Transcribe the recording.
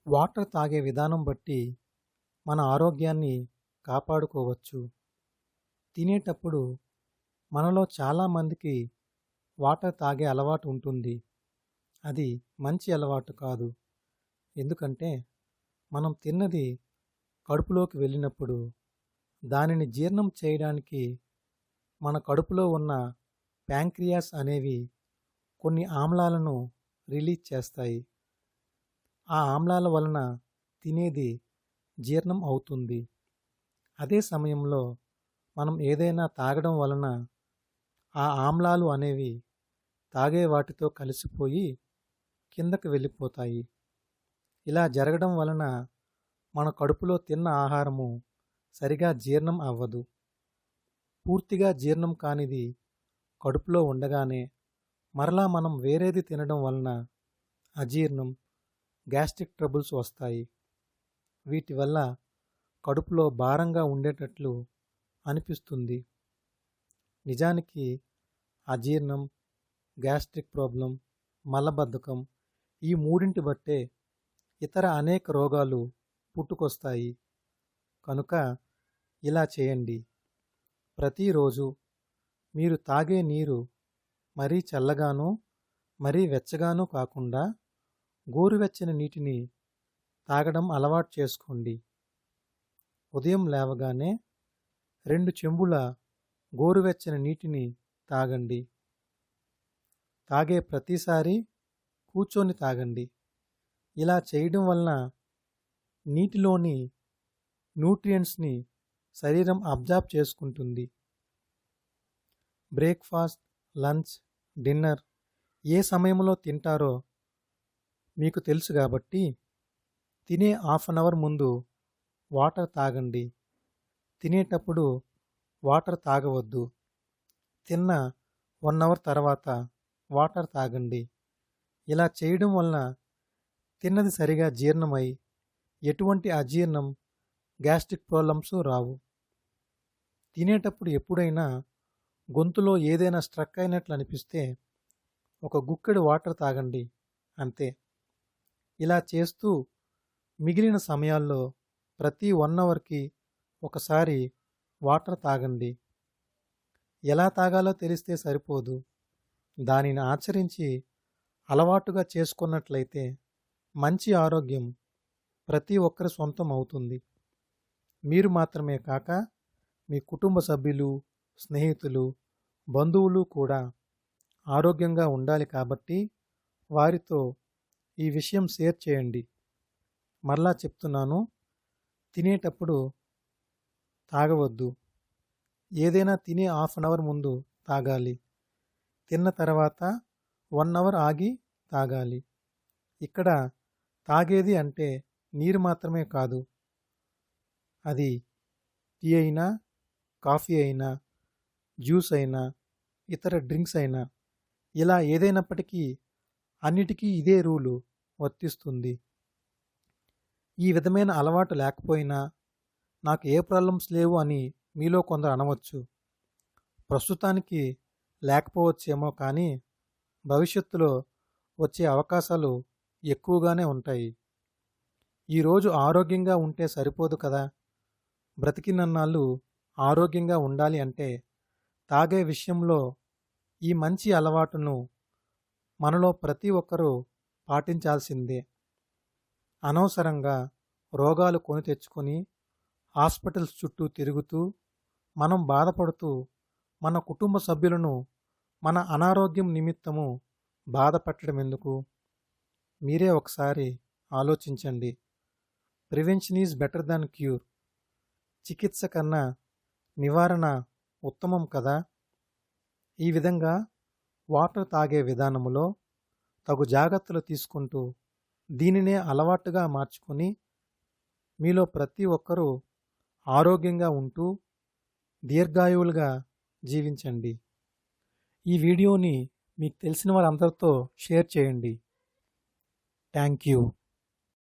Water తాగే విధానం బట్టి మన ఆరోగ్యాన్ని కాపాడుకోవచ్చు. తినేటప్పుడు మనలో చాలామందికి వాటర్ తాగే అలవాటు ఉంటుంది. అది మంచి అలవాటు కాదు. ఎందుకంటే మనం తిన్నది కడుపులోకి వెళ్ళినప్పుడు దానిని జీర్ణం చేయడానికి మన కడుపులో ఉన్న ప్యాంక్రియాస్ అనేవి కొన్ని ఆమ్లాలను రిలీజ్ చేస్తాయి. ఆ ఆమ్లాల వలన తినేది జీర్ణం అవుతుంది. అదే సమయంలో మనం ఏదైనా తాగడం వలన ఆ ఆమ్లాలు అనేవి తాగే వాటితో కలిసిపోయి కిందకు వెళ్ళిపోతాయి. ఇలా జరగడం వలన మన కడుపులో తిన్న ఆహారము సరిగా జీర్ణం అవ్వదు. పూర్తిగా జీర్ణం కానిది కడుపులో ఉండగానే మరలా మనం వేరేది తినడం వలన అజీర్ణం, గ్యాస్ట్రిక్ ట్రబుల్స్ వస్తాయి. వీటి వల్ల కడుపులో భారంగా ఉండేటట్లు అనిపిస్తుంది. నిజానికి అజీర్ణం, గ్యాస్ట్రిక్ ప్రాబ్లం, మలబద్ధకం ఈ మూడింటి బట్టే ఇతర అనేక రోగాలు పుట్టుకొస్తాయి. కనుక ఇలా చేయండి. ప్రతిరోజు మీరు తాగే నీరు మరీ చల్లగానూ మరీ వెచ్చగానూ కాకుండా గోరువెచ్చని నీటిని తాగడం అలవాటు చేసుకోండి. ఉదయం లేవగానే 2 చెంబుల గోరువెచ్చని నీటిని తాగండి. తాగే ప్రతిసారి కూర్చొని తాగండి. ఇలా చేయడం వలన నీటిలోని న్యూట్రియంట్స్ని శరీరం అబ్జార్బ్ చేసుకుంటుంది. బ్రేక్ఫాస్ట్, లంచ్, డిన్నర్ ఏ సమయంలో తింటారో మీకు తెలుసు కాబట్టి తినే హాఫ్ అన్ అవర్ ముందు వాటర్ తాగండి. తినేటప్పుడు వాటర్ తాగవద్దు. తిన్న 1 అవర్ తర్వాత వాటర్ తాగండి. ఇలా చేయడం వలన తిన్నది సరిగా జీర్ణమై ఎటువంటి అజీర్ణం, గ్యాస్ట్రిక్ ప్రాబ్లమ్స్ రావు. తినేటప్పుడు ఎప్పుడైనా గొంతులో ఏదైనా స్ట్రక్ అయినట్లు అనిపిస్తే ఒక గుక్కెడు వాటర్ తాగండి, అంతే. ఇలా చేస్తూ మిగిలిన సమయాల్లో ప్రతి 1 అవర్కి ఒకసారి వాటర్ తాగండి. ఎలా తాగాలో తెలిస్తే సరిపోదు. దానిని ఆచరించి అలవాటుగా చేసుకున్నట్లయితే మంచి ఆరోగ్యం ప్రతి ఒక్కరి సొంతం అవుతుంది. మీరు మాత్రమే కాక మీ కుటుంబ సభ్యులు, స్నేహితులు, బంధువులు కూడా ఆరోగ్యంగా ఉండాలి కాబట్టి వారితో ఈ విషయం షేర్ చేయండి. మరలా చెప్తున్నాను, తినేటప్పుడు తాగవద్దు. ఏదైనా తినే హాఫ్ అన్ అవర్ ముందు తాగాలి. తిన్న తర్వాత 1 అవర్ ఆగి తాగాలి. ఇక్కడ తాగేది అంటే నీరు మాత్రమే కాదు. అది టీ అయినా, కాఫీ అయినా, జ్యూస్ అయినా, ఇతర డ్రింక్స్ అయినా, ఇలా ఏదైనప్పటికీ అన్నిటికీ ఇదే రూలు వర్తిస్తుంది. ఈ విధమైన అలవాటు లేకపోయినా నాకు ఏ ప్రాబ్లమ్స్ లేవు అని మీలో కొందరు అనవచ్చు. ప్రస్తుతానికి లేకపోవచ్చేమో కానీ భవిష్యత్తులో వచ్చే అవకాశాలు ఎక్కువగానే ఉంటాయి. ఈరోజు ఆరోగ్యంగా ఉంటే సరిపోదు కదా. బ్రతికినన్నాళ్ళు ఆరోగ్యంగా ఉండాలి అంటే తాగే విషయంలో ఈ మంచి అలవాటును మనలో ప్రతి ఒక్కరూ పాటించాల్సిందే. అనవసరంగా రోగాలు కొని తెచ్చుకొని హాస్పిటల్స్ చుట్టూ తిరుగుతూ మనం బాధపడుతూ మన కుటుంబ సభ్యులను మన అనారోగ్యం నిమిత్తము బాధ పెట్టడం ఎందుకు? మీరే ఒకసారి ఆలోచించండి. Prevention is better than cure. చికిత్స కన్నా నివారణ ఉత్తమం కదా. ఈ విధంగా వాటర్ తాగే విధానములో తగు జాగ్రత్తలు తీసుకుంటూ దీనినే అలవాటుగా మార్చుకొని మీలో ప్రతి ఒక్కరూ ఆరోగ్యంగా ఉంటూ దీర్ఘాయువులుగా జీవించండి. ఈ వీడియోని మీకు తెలిసిన వారందరితో షేర్ చేయండి. Thank you.